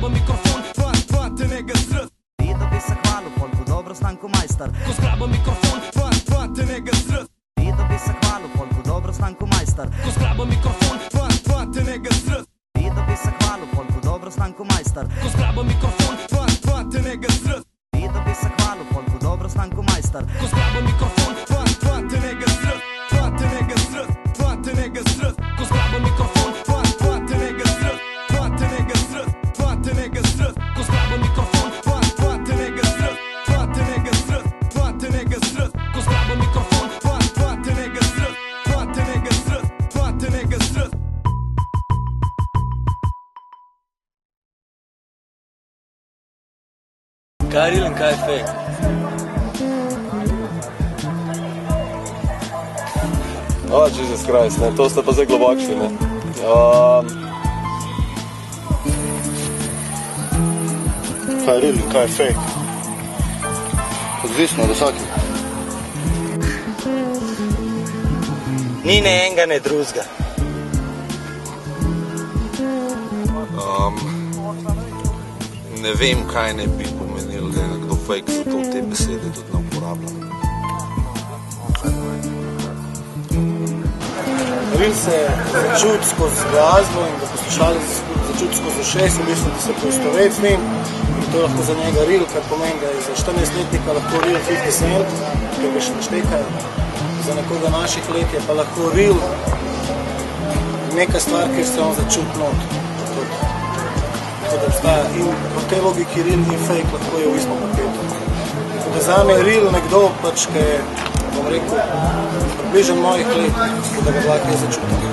zgrabam mikrofon, fante ne ga srd. Da bi se hvalil, folku dobro Stanko majster. Ko zgrabam mikrofon, fante ne ga srd. Da bi se hvalil, folku dobro Stanko majster. Ko zgrabam mikrofon, fante ne ga srd. Da bi se hvalil, folku dobro Stanko majster. Ko zgrabam mikrofon, fante ne ga srd. Da bi se hvalil, folku dobro Stanko majster. Ko zgrabam mikrofon, fante ne ga srd. Fante ne ga srd, fante ne ga srd. Ko zgrabam mikrofon, fante ne ga srd. Fante ne ga srd, fante ne ga srd. Ko zgrabam mikrofon, fante ne ga srd. Fante ne ga srd, fante ne ga srd. Ko zgrabam mikrofon, fante ne ga srd. Fante ne ga srd, fante ne ga srd. Kaj je real in kaj je fake? Oh, Jesus Christ, ne, to ste pa zdaj globokšli, ne. Kaj je real in kaj je fake? Odvisno od vsakega. Ni ne enega, ne drugega. Ne vem, kaj ne bi pomenil, da je nekdo fake, zato te besede tudi ne uporabljam. Real se začuti skozi glasbo in da poslušalec začuti skozi ušes in mislim, da se poistoveti z njim. In to je lahko za njega real, kar pomeni, da je za 14-letnika lahko real 50 Cent, ki ga še ne štekajo. Za nekoga naših let je pa lahko real neka stvar, kjer se on začuti not. Tako da obstaja in po tej logiki real in fake lahko je v istem paketu. Tako da zame je real nekdo, pač, ki je, bom rekel, približen mojih let, da ga lahko je začutil.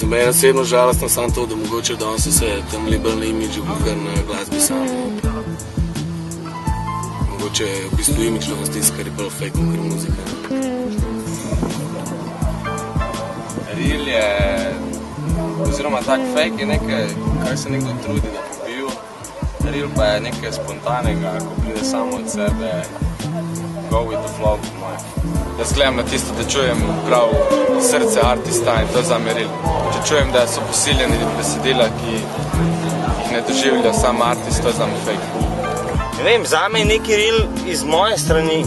Za mene osebno žalostno samo to, da mogoče danes se tam liberalni imidži kar na glasbi sam. Mogoče v bistvu imidžno tisto, kar je prav fake, kar je muzika. Real je, oziroma tak fake je nekaj, kar se nekdo trudi, da bi bil. Real pa je nekaj spontanega, ko pride samo od sebe, go with the flow. Jaz gledam na tisto, da čujem prav srce artista in to je zame real. Če čujem, da so posiljeni besedila, ki jih ne doživlja sam artist, to je zame fake. Ne vem, zame je neki real iz moje strani,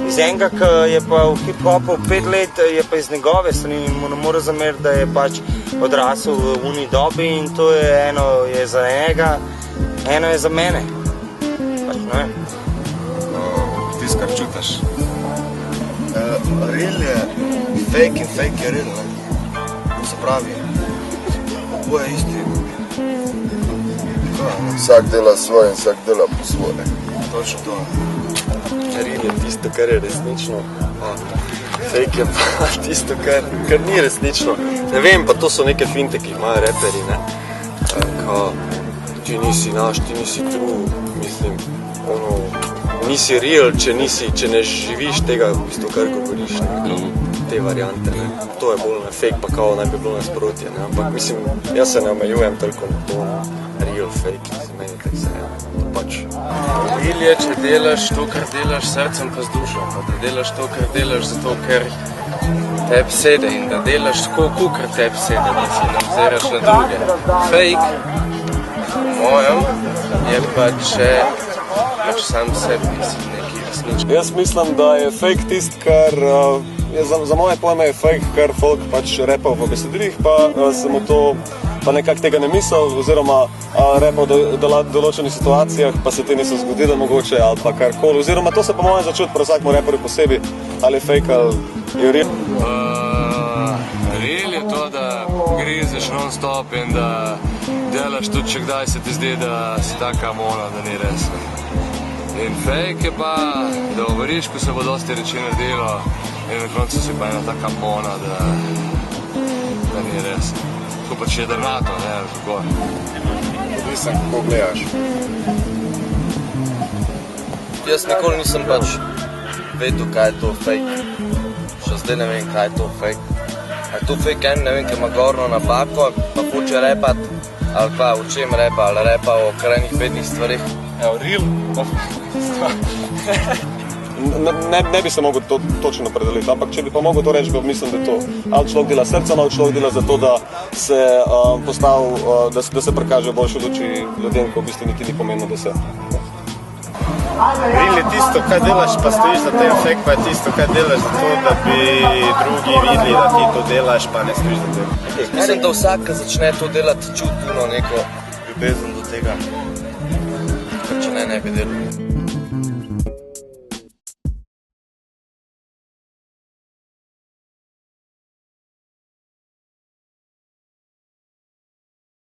iz enega, ki je pa v hip-hopu 5 let, je pa iz njegove strani in mu ne more zameriti, da je pač odrasel v uni dobi in to je eno je za njega, eno je za mene. Pač ne vem. Tisto, kar čutiš. Real je fake in fake je real, ne? Se pravi, oboje isti. Vsak dela svoje in vsak dela po svoje. Točno to. Real je tisto, kar je resnično, fake je pa tisto, kar ni resnično. Ne vem, pa to so neke finte, ki imajo reperi, ne. Ti nisi naš, ti nisi true, mislim, nisi real, če ne živiš tega, v bistvu, kar govoriš, te variante, ne. To je bolj fake, pa kao naj bi bilo nasprotje, ne. Ampak mislim, jaz se ne omejujem toliko na to real, fake, meni tako se je, to pač. Real je, če delaš to, kar delaš srcem pa z dušo, pa da delaš to, kar delaš zato, ker tebi sede in da delaš tako, kar tebi sede, da si ne obziraš na druge. Fake, mojem, je pa, če sam sebi nisi neki resnični. Jaz mislim, da je fake tist, kar za moje pojme je fake, kar folk pač repal v besedilih, pa se mu to pa nekako tega ne mislil, oziroma repal v določenih situacijah, pa se te niso zgodile mogoče, ali pa karkoli, oziroma to se po mojem začuti pri vsakmu reperju posebej, ali je fake, ali je real. Real je to, da grizeš non-stop in da delaš tudi, če kdaj se ti zdi, da si taka mona, da ni res. In fake je pa, da govoriš, ko se bo dosti reči naredilo in na koncu si pa ena taka mona, da ni res. Tako pač je drnato, ne, kako. Odvisem, kako gledaš. Jaz nikoli nisem pač vedel, kaj je to fake. Še zdaj ne vem, kaj je to fake. A je to fake en, ne vem, ki ima gorno napako, pa hoče repat, ali pa v čem repa, ali repa o krajnih bednih stvarih. Evo, real? ne bi se mogel to točno opredeliti, ampak če bi pa mogel to reči, pa mislim, da je to. Ali človek dela srca, ali človek dela za to, da se da se prikaže boljše luči ljudem, ko v bistvu niti ni pomenilo, da se. Ril je tisto, kaj delaš, pa stojiš za tem, fake pa je tisto, kaj delaš za to, da bi drugi videli, da ti to delaš, pa ne stojiš za tem. Mislim, da vsak, ki začne to delati, čuti neko ljubezen do tega, ker če ne bi delal.